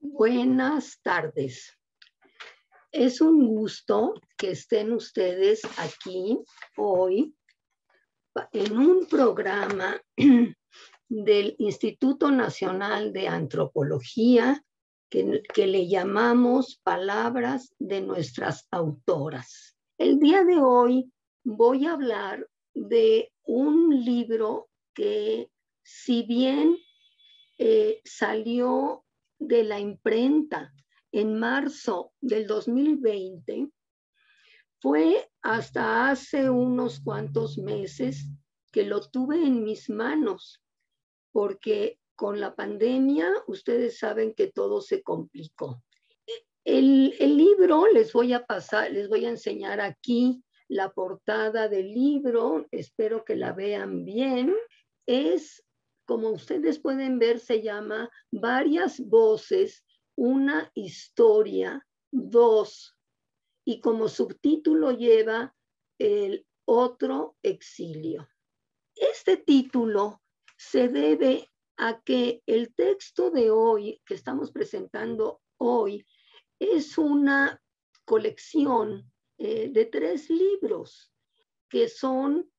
Buenas tardes. Es un gusto que estén ustedes aquí hoy en un programa del Instituto Nacional de Antropología que le llamamos Palabras de nuestras autoras. El día de hoy voy a hablar de un libro que, si bien salió de la imprenta en marzo del 2020, fue hasta hace unos cuantos meses que lo tuve en mis manos, porque con la pandemia ustedes saben que todo se complicó. El libro les voy a enseñar aquí la portada del libro, espero que la vean bien. Como ustedes pueden ver, se llama Varias voces, una historia, dos, y como subtítulo lleva El otro exilio. Este título se debe a que el texto de hoy, que estamos presentando hoy, es una colección de 3 libros que son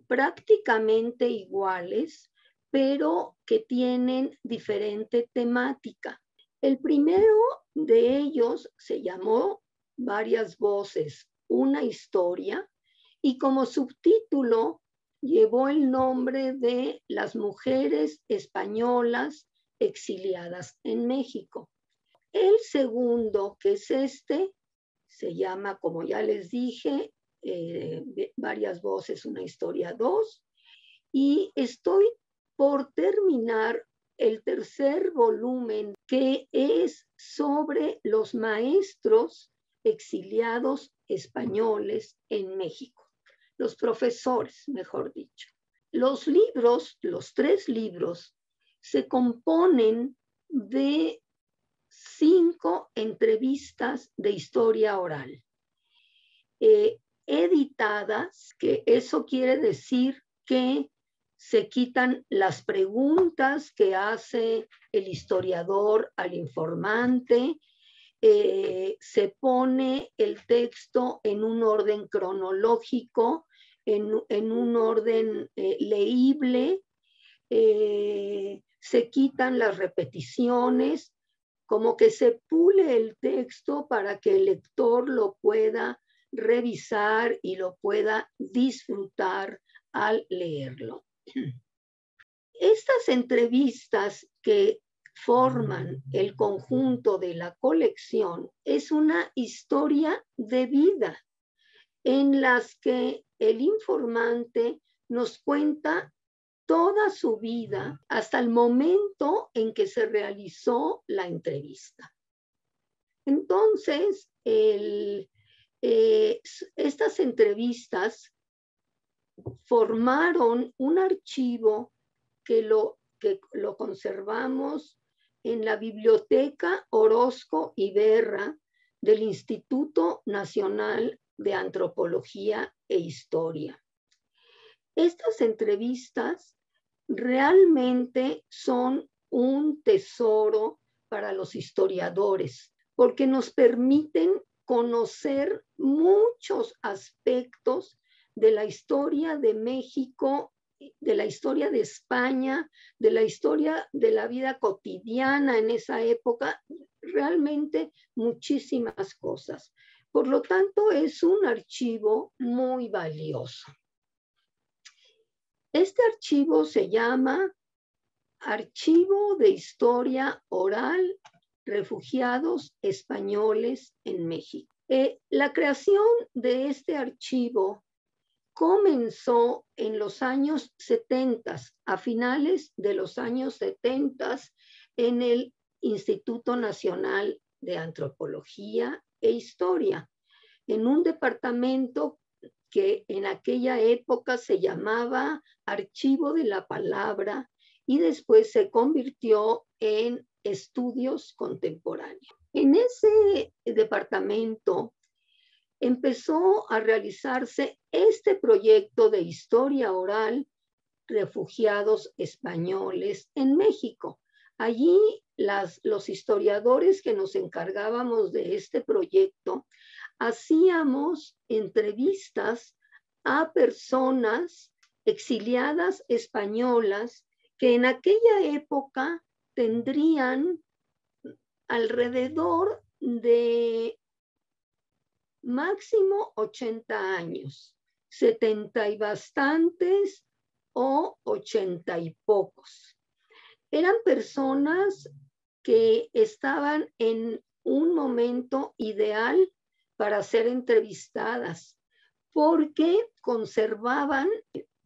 prácticamente iguales, pero que tienen diferente temática. El primero de ellos se llamó Varias voces, una historia, y como subtítulo llevó el nombre de Las mujeres españolas exiliadas en México. El segundo, que es este, se llama, como ya les dije, Varias voces, una historia 2, y estoy por terminar el tercer volumen, que es sobre los maestros exiliados españoles en México, los profesores, mejor dicho. Los 3 libros, se componen de 5 entrevistas de historia oral, editadas, que eso quiere decir que se quitan las preguntas que hace el historiador al informante, se pone el texto en un orden cronológico, en un orden leíble, se quitan las repeticiones, como que se pule el texto para que el lector lo pueda revisar y lo pueda disfrutar al leerlo. Estas entrevistas que forman el conjunto de la colección es una historia de vida en las que el informante nos cuenta toda su vida hasta el momento en que se realizó la entrevista. Entonces, estas entrevistas formaron un archivo que lo conservamos en la Biblioteca Orozco y Berra del Instituto Nacional de Antropología e Historia. Estas entrevistas realmente son un tesoro para los historiadores, porque nos permiten conocer muchos aspectos de la historia de México, de la historia de España, de la historia de la vida cotidiana en esa época, realmente muchísimas cosas. Por lo tanto, es un archivo muy valioso. Este archivo se llama Archivo de Historia Oral, Refugiados Españoles en México. La creación de este archivo comenzó en los años 70, a finales de los años 70, en el Instituto Nacional de Antropología e Historia, en un departamento que en aquella época se llamaba Archivo de la Palabra y después se convirtió en Estudios Contemporáneos. En ese departamento empezó a realizarse este proyecto de historia oral, Refugiados Españoles en México. Allí los historiadores que nos encargábamos de este proyecto hacíamos entrevistas a personas exiliadas españolas que en aquella época tendrían alrededor de máximo 80 años, 70 y bastantes o 80 y pocos. Eran personas que estaban en un momento ideal para ser entrevistadas, porque conservaban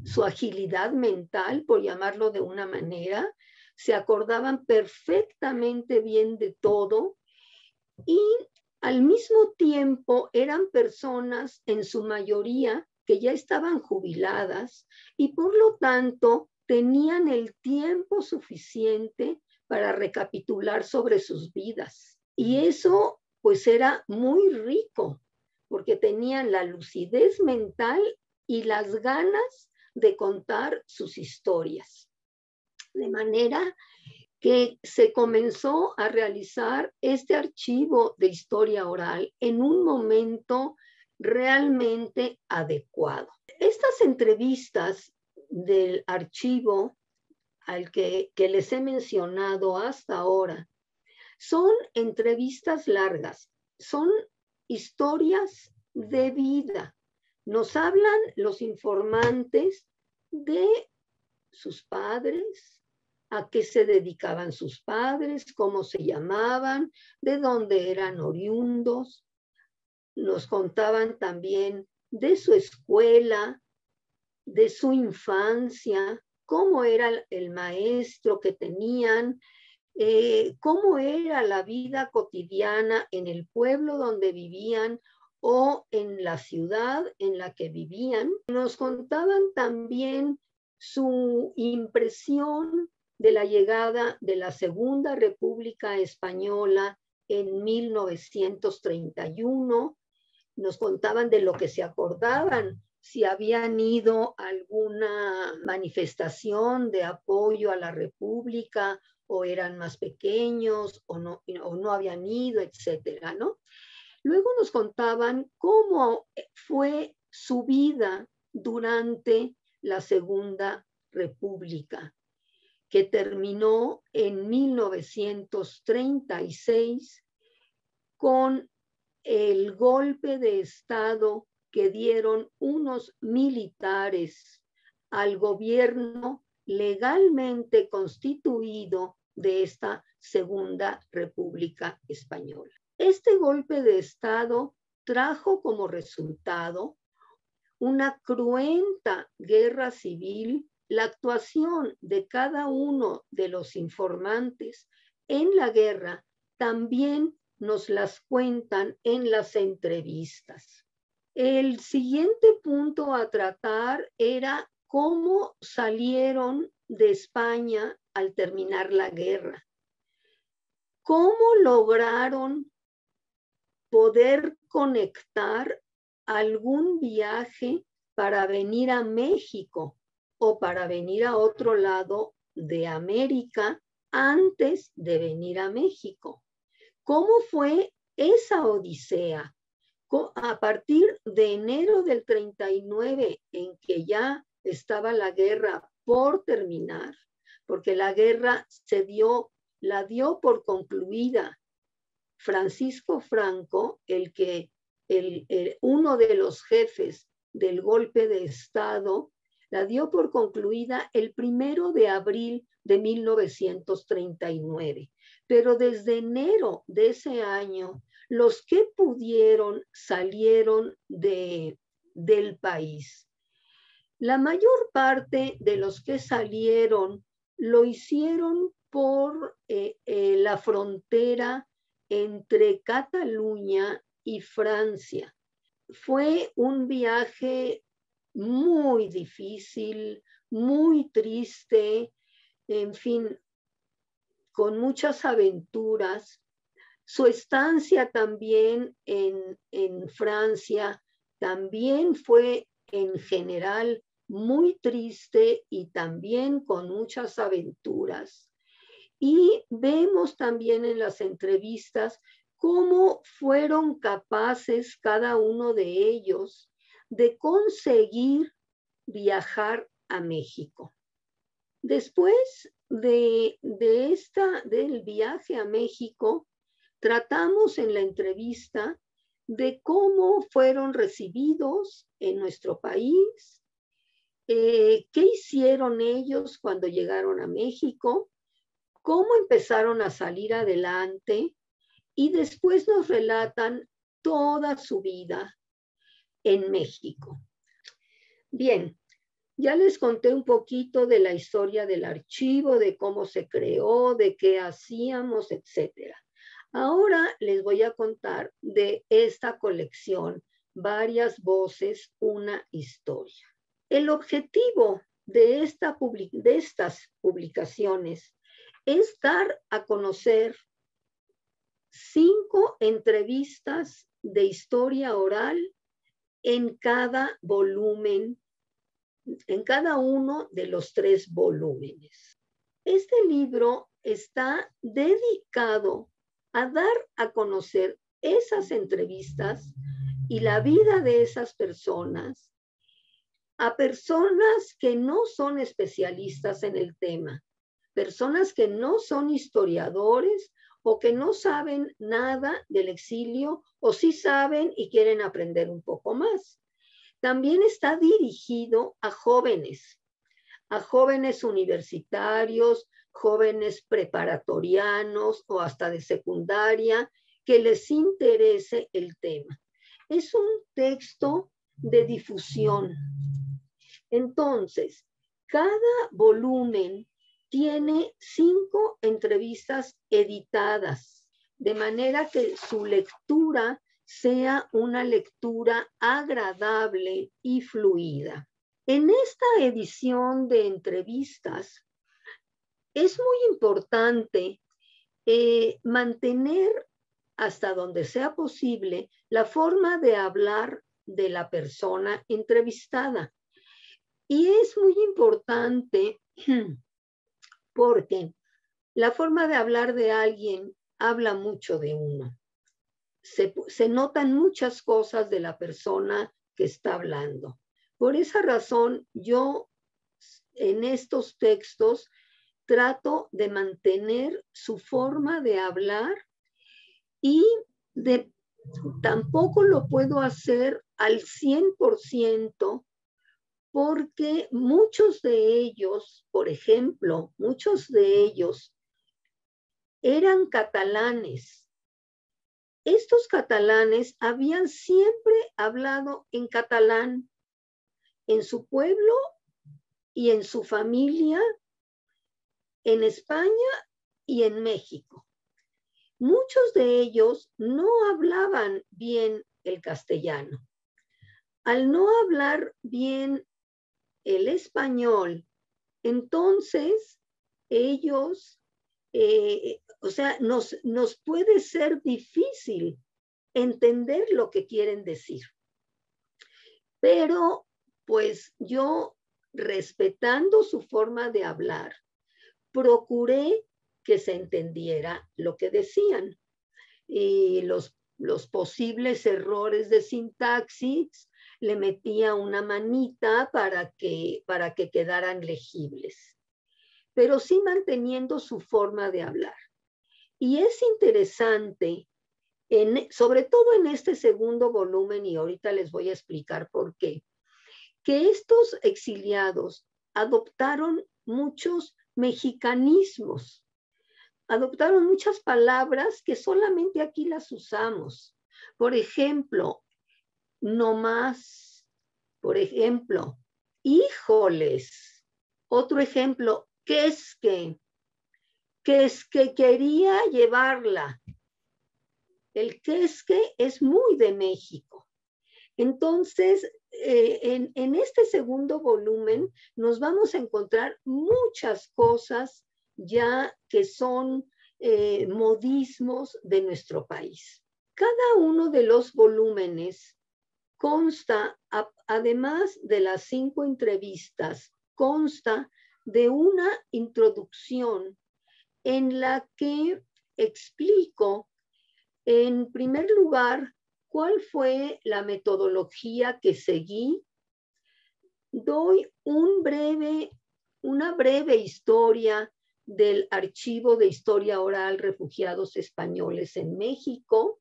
su agilidad mental, por llamarlo de una manera, se acordaban perfectamente bien de todo y al mismo tiempo eran personas en su mayoría que ya estaban jubiladas y por lo tanto tenían el tiempo suficiente para recapitular sobre sus vidas. Y eso pues era muy rico porque tenían la lucidez mental y las ganas de contar sus historias. De manera que se comenzó a realizar este archivo de historia oral en un momento realmente adecuado. Estas entrevistas del archivo al que les he mencionado hasta ahora son entrevistas largas, son historias de vida. Nos hablan los informantes de sus padres, a qué se dedicaban sus padres, cómo se llamaban, de dónde eran oriundos. Nos contaban también de su escuela, de su infancia, cómo era el maestro que tenían, cómo era la vida cotidiana en el pueblo donde vivían o en la ciudad en la que vivían. Nos contaban también su impresión de la llegada de la Segunda República Española en 1931. Nos contaban de lo que se acordaban, si habían ido a alguna manifestación de apoyo a la República o eran más pequeños o no habían ido, etcétera, ¿no? Luego nos contaban cómo fue su vida durante la Segunda República, que terminó en 1936 con el golpe de Estado que dieron unos militares al gobierno legalmente constituido de esta Segunda República Española. Este golpe de Estado trajo como resultado una cruenta guerra civil. La actuación de cada uno de los informantes en la guerra también nos las cuentan en las entrevistas. El siguiente punto a tratar era cómo salieron de España al terminar la guerra. ¿Cómo lograron poder conectar algún viaje para venir a México o para venir a otro lado de América antes de venir a México? ¿Cómo fue esa odisea? A partir de enero del 39, en que ya estaba la guerra por terminar, porque la guerra la dio por concluida Francisco Franco, uno de los jefes del golpe de Estado, la dio por concluida el 1 de abril de 1939. Pero desde enero de ese año, los que pudieron salieron del país. La mayor parte de los que salieron lo hicieron por la frontera entre Cataluña y Francia. Fue un viaje muy difícil, muy triste, en fin, con muchas aventuras. Su estancia también en Francia también fue en general muy triste y también con muchas aventuras. Y vemos también en las entrevistas cómo fueron capaces cada uno de ellos de conseguir viajar a México. Después del viaje a México, tratamos en la entrevista de cómo fueron recibidos en nuestro país, qué hicieron ellos cuando llegaron a México, cómo empezaron a salir adelante, y después nos relatan toda su vida en México. Bien, ya les conté un poquito de la historia del archivo, de cómo se creó, de qué hacíamos, etc. Ahora les voy a contar de esta colección, Varias Voces, una Historia. El objetivo de estas publicaciones es dar a conocer 5 entrevistas de historia oral en cada volumen, en cada uno de los 3 volúmenes. Este libro está dedicado a dar a conocer esas entrevistas y la vida de esas personas a personas que no son especialistas en el tema, personas que no son historiadores o que no saben nada del exilio o sí saben y quieren aprender un poco más. También está dirigido a jóvenes universitarios, jóvenes preparatorianos o hasta de secundaria que les interese el tema. Es un texto de difusión. Entonces, cada volumen tiene 5 entrevistas editadas, de manera que su lectura sea una lectura agradable y fluida. En esta edición de entrevistas es muy importante mantener hasta donde sea posible la forma de hablar de la persona entrevistada. Y es muy importante porque la forma de hablar de alguien habla mucho de uno. Se notan muchas cosas de la persona que está hablando. Por esa razón, yo en estos textos trato de mantener su forma de hablar y tampoco lo puedo hacer al 100%, porque muchos de ellos, por ejemplo, muchos de ellos eran catalanes. Estos catalanes habían siempre hablado en catalán en su pueblo y en su familia, en España y en México. Muchos de ellos no hablaban bien el castellano. Al no hablar bien el español, entonces ellos, nos puede ser difícil entender lo que quieren decir. Pero pues yo, respetando su forma de hablar, procuré que se entendiera lo que decían. Y los posibles errores de sintaxis le metía una manita para que quedaran legibles, pero sí manteniendo su forma de hablar. Y es interesante, sobre todo en este segundo volumen, y ahorita les voy a explicar por qué, que estos exiliados adoptaron muchos mexicanismos, adoptaron muchas palabras que solamente aquí las usamos. Por ejemplo, no más. Por ejemplo, híjoles. Otro ejemplo, que es que quería llevarla. El que es muy de México. Entonces, en este segundo volumen nos vamos a encontrar muchas cosas ya que son modismos de nuestro país. Cada uno de los volúmenes consta, además de las 5 entrevistas, consta de una introducción en la que explico, en primer lugar, cuál fue la metodología que seguí. Doy una breve historia del Archivo de Historia Oral Refugiados Españoles en México,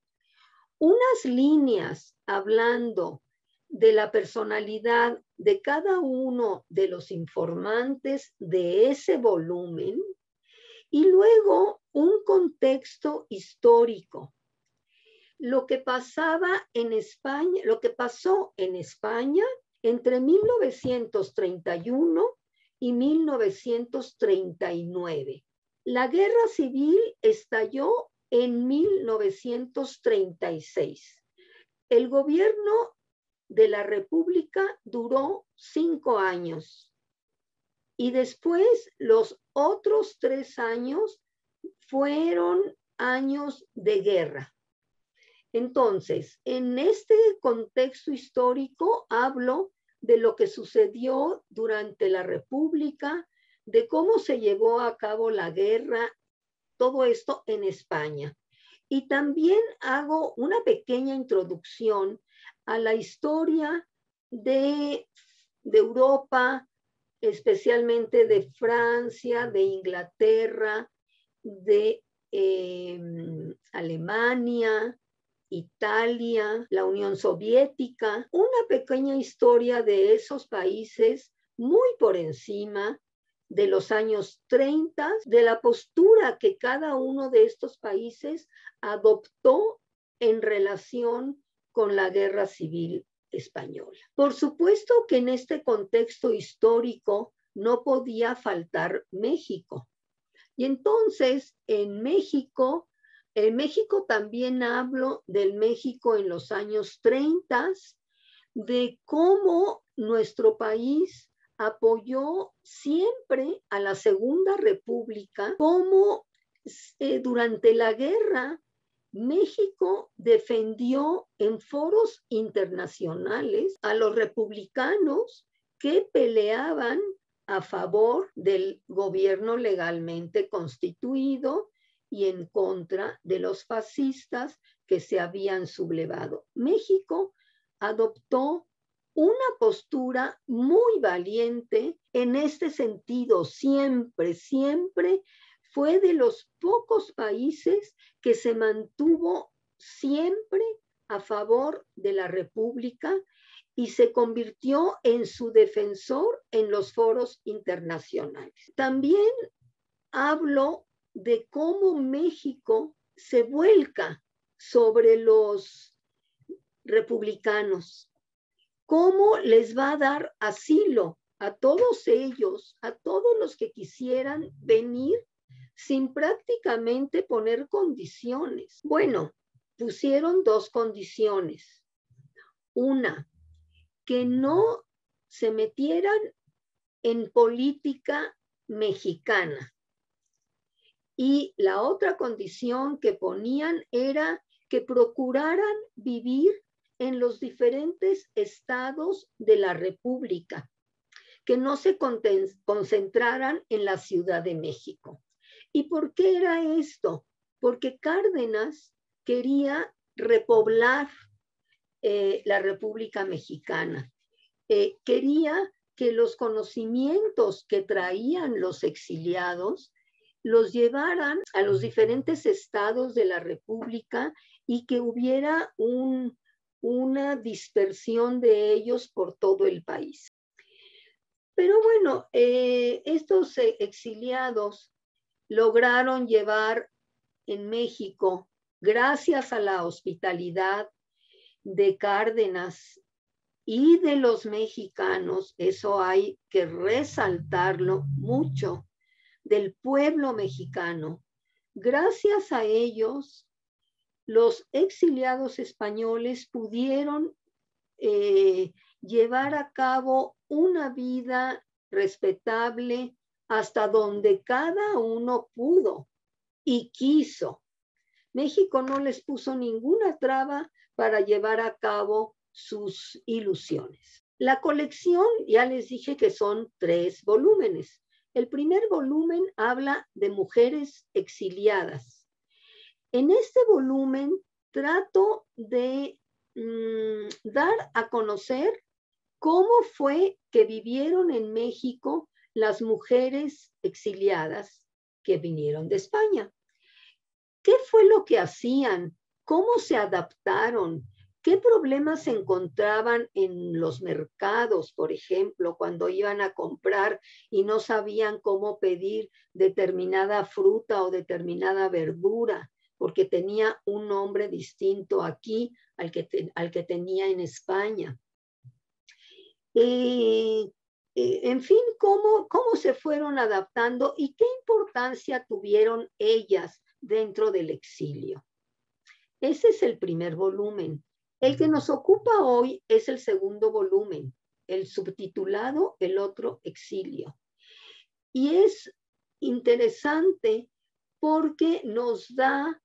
unas líneas hablando de la personalidad de cada uno de los informantes de ese volumen y luego un contexto histórico. Lo que pasaba en España, lo que pasó en España entre 1931 y 1939. La guerra civil estalló en 1936. El gobierno de la República duró 5 años y después los otros 3 años fueron años de guerra. Entonces, en este contexto histórico hablo de lo que sucedió durante la República, de cómo se llevó a cabo la guerra, todo esto en España. Y también hago una pequeña introducción a la historia de Europa, especialmente de Francia, de Inglaterra, de Alemania, Italia, la Unión Soviética, una pequeña historia de esos países muy por encima de los años 30, de la postura que cada uno de estos países adoptó en relación con la Guerra Civil Española. Por supuesto que en este contexto histórico no podía faltar México. Y entonces en México también hablo del México en los años 30, de cómo nuestro país apoyó siempre a la Segunda República, cómo durante la guerra México defendió en foros internacionales a los republicanos que peleaban a favor del gobierno legalmente constituido y en contra de los fascistas que se habían sublevado. México adoptó una postura muy valiente en este sentido. Siempre fue de los pocos países que se mantuvo siempre a favor de la República y se convirtió en su defensor en los foros internacionales. También hablo de cómo México se vuelca sobre los republicanos, cómo les va a dar asilo a todos ellos, a todos los que quisieran venir sin prácticamente poner condiciones. Bueno, pusieron 2 condiciones. Una, que no se metieran en política mexicana. Y la otra condición que ponían era que procuraran vivir en los diferentes estados de la República, que no se concentraran en la Ciudad de México. ¿Y por qué era esto? Porque Cárdenas quería repoblar la República Mexicana. Quería que los conocimientos que traían los exiliados los llevaran a los diferentes estados de la República y que hubiera una dispersión de ellos por todo el país. Pero bueno, estos exiliados lograron llevar en México, gracias a la hospitalidad de Cárdenas y de los mexicanos, eso hay que resaltarlo mucho, del pueblo mexicano. Gracias a ellos, los exiliados españoles pudieron llevar a cabo una vida respetable hasta donde cada uno pudo y quiso. México no les puso ninguna traba para llevar a cabo sus ilusiones. La colección, ya les dije que son 3 volúmenes. El primer volumen habla de mujeres exiliadas. En este volumen trato de dar a conocer cómo fue que vivieron en México las mujeres exiliadas que vinieron de España. ¿Qué fue lo que hacían? ¿Cómo se adaptaron? ¿Qué problemas se encontraban en los mercados, por ejemplo, cuando iban a comprar y no sabían cómo pedir determinada fruta o determinada verdura, porque tenía un nombre distinto aquí al que tenía en España? En fin, cómo se fueron adaptando y qué importancia tuvieron ellas dentro del exilio. Ese es el primer volumen. El que nos ocupa hoy es el segundo volumen, el subtitulado El otro exilio. Y es interesante porque nos da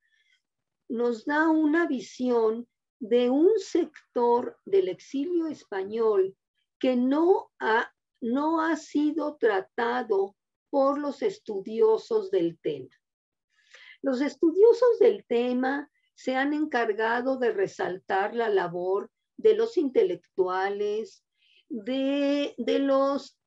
una visión de un sector del exilio español que no ha sido tratado por los estudiosos del tema. Los estudiosos del tema se han encargado de resaltar la labor de los intelectuales, de los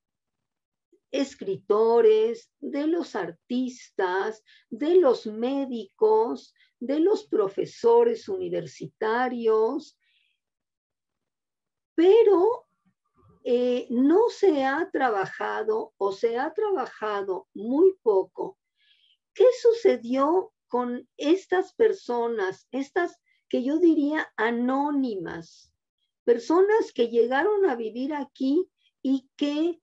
escritores, de los artistas, de los médicos, de los profesores universitarios, pero no se ha trabajado o se ha trabajado muy poco. ¿Qué sucedió con estas personas, estas que yo diría anónimas, personas que llegaron a vivir aquí y que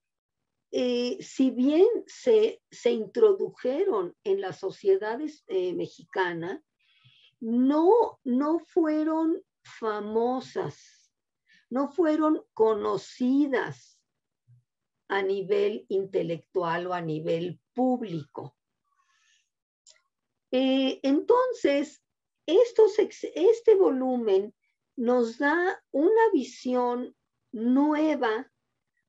si bien se introdujeron en las sociedades mexicanas, no fueron famosas, no fueron conocidas a nivel intelectual o a nivel público? Entonces, este volumen nos da una visión nueva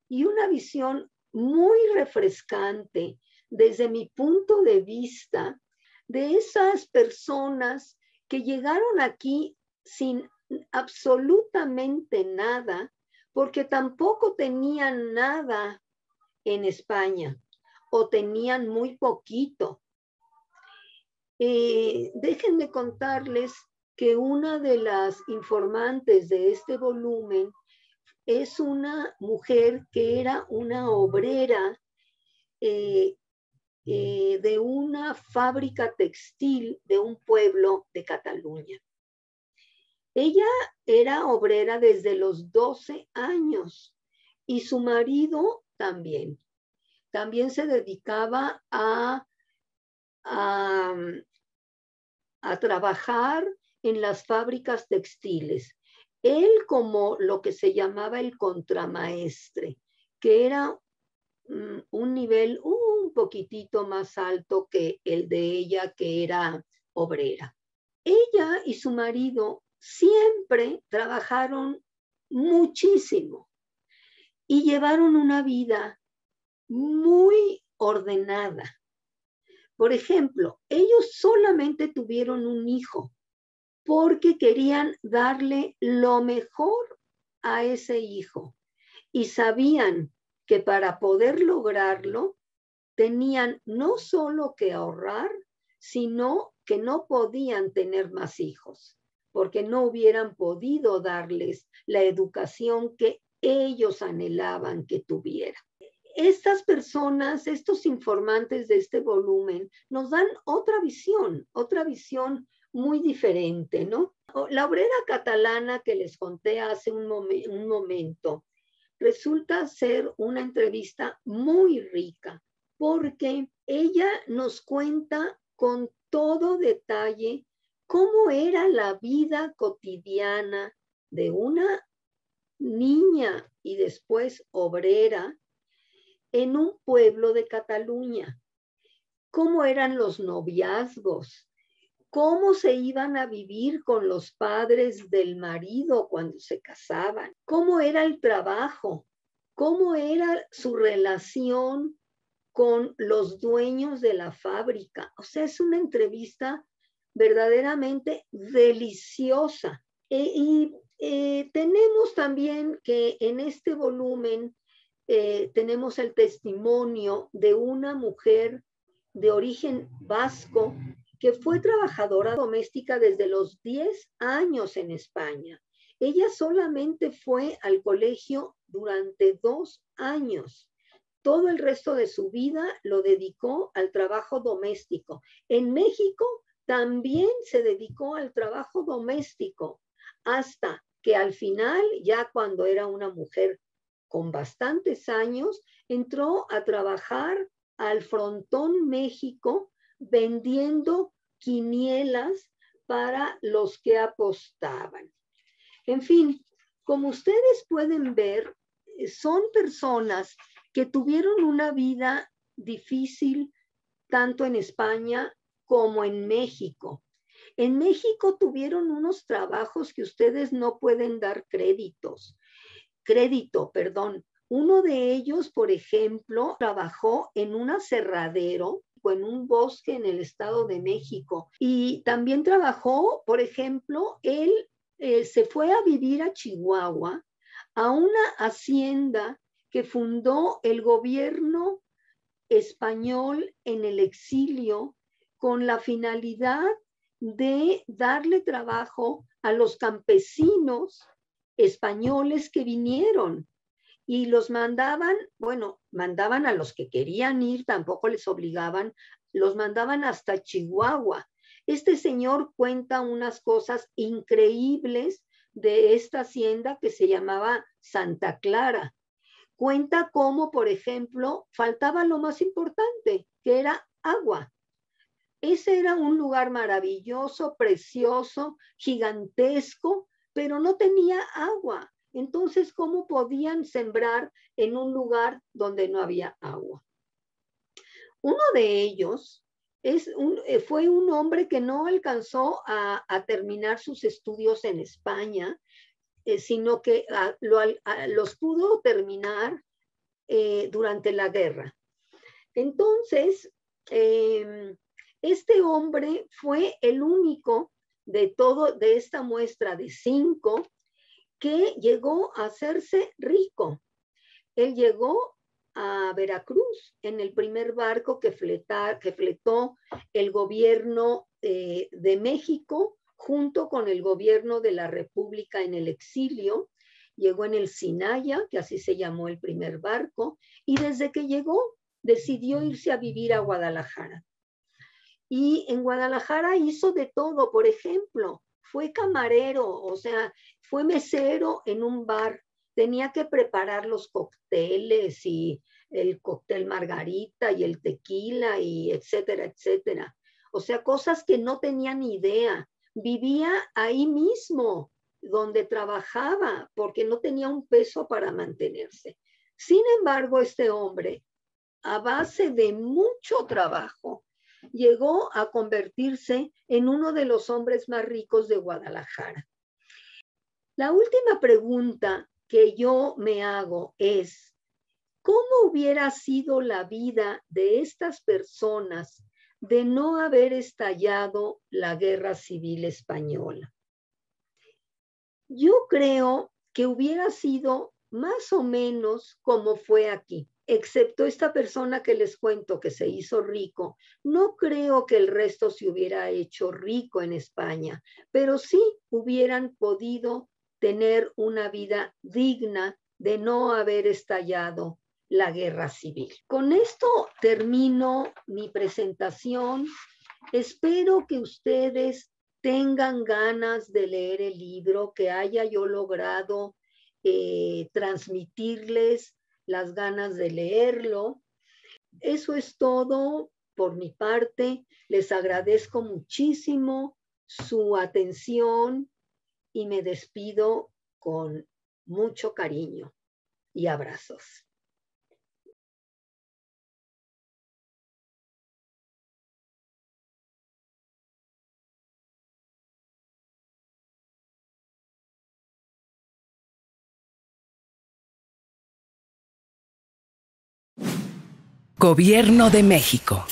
y una visión muy refrescante desde mi punto de vista de esas personas que llegaron aquí sin absolutamente nada, porque tampoco tenían nada en España o tenían muy poquito. Déjenme contarles que una de las informantes de este volumen es una mujer que era una obrera de una fábrica textil de un pueblo de Cataluña. Ella era obrera desde los 12 años y su marido también. También se dedicaba a trabajar en las fábricas textiles. Él como lo que se llamaba el contramaestre, que era un nivel un poquitito más alto que el de ella, que era obrera. Ella y su marido siempre trabajaron muchísimo y llevaron una vida muy ordenada. Por ejemplo, ellos solamente tuvieron un hijo porque querían darle lo mejor a ese hijo y sabían que para poder lograrlo tenían no solo que ahorrar, sino que no podían tener más hijos, porque no hubieran podido darles la educación que ellos anhelaban que tuvieran. Estas personas, estos informantes de este volumen, nos dan otra visión muy diferente, ¿no? La obrera catalana que les conté hace un momento, resulta ser una entrevista muy rica, porque ella nos cuenta con todo detalle cómo era la vida cotidiana de una niña y después obrera en un pueblo de Cataluña, cómo eran los noviazgos, cómo se iban a vivir con los padres del marido cuando se casaban, cómo era el trabajo, cómo era su relación con los dueños de la fábrica. O sea, es una entrevista verdaderamente deliciosa. Tenemos también que en este volumen tenemos el testimonio de una mujer de origen vasco que fue trabajadora doméstica desde los 10 años en España. Ella solamente fue al colegio durante 2 años. Todo el resto de su vida lo dedicó al trabajo doméstico. En México también se dedicó al trabajo doméstico hasta que al final, ya cuando era una mujer con bastantes años, entró a trabajar al Frontón México vendiendo quinielas para los que apostaban. En fin, como ustedes pueden ver, son personas que tuvieron una vida difícil tanto en España como en México. En México tuvieron unos trabajos que ustedes no pueden dar crédito. Uno de ellos, por ejemplo, trabajó en un aserradero o en un bosque en el Estado de México. Y también trabajó, por ejemplo, él se fue a vivir a Chihuahua, a una hacienda que fundó el gobierno español en el exilio con la finalidad de darle trabajo a los campesinos españoles que vinieron y los mandaban, bueno, mandaban a los que querían ir, tampoco les obligaban, los mandaban hasta Chihuahua. Este señor cuenta unas cosas increíbles de esta hacienda que se llamaba Santa Clara. Cuenta cómo, por ejemplo, faltaba lo más importante, que era agua. Ese era un lugar maravilloso, precioso, gigantesco, pero no tenía agua. Entonces, ¿cómo podían sembrar en un lugar donde no había agua? Uno de ellos fue un hombre que no alcanzó a terminar sus estudios en España, sino que los pudo terminar durante la guerra. Entonces, este hombre fue el único de esta muestra de 5 que llegó a hacerse rico. Él llegó a Veracruz en el primer barco que fletó el gobierno de México junto con el gobierno de la República en el exilio. Llegó en el Sinaya, que así se llamó el primer barco, y desde que llegó decidió irse a vivir a Guadalajara. Y en Guadalajara hizo de todo, por ejemplo, fue camarero, o sea, fue mesero en un bar, tenía que preparar los cócteles y el cóctel margarita y el tequila y etcétera, etcétera. O sea, cosas que no tenía ni idea. Vivía ahí mismo donde trabajaba porque no tenía un peso para mantenerse. Sin embargo, este hombre, a base de mucho trabajo, llegó a convertirse en uno de los hombres más ricos de Guadalajara. La última pregunta que yo me hago es, ¿cómo hubiera sido la vida de estas personas de no haber estallado la Guerra Civil Española? Yo creo que hubiera sido más o menos como fue aquí. Excepto esta persona que les cuento que se hizo rico, no creo que el resto se hubiera hecho rico en España, pero sí hubieran podido tener una vida digna de no haber estallado la guerra civil. Con esto termino mi presentación. Espero que ustedes tengan ganas de leer el libro, que haya yo logrado transmitirles las ganas de leerlo. Eso es todo por mi parte. Les agradezco muchísimo su atención y me despido con mucho cariño y abrazos. Gobierno de México.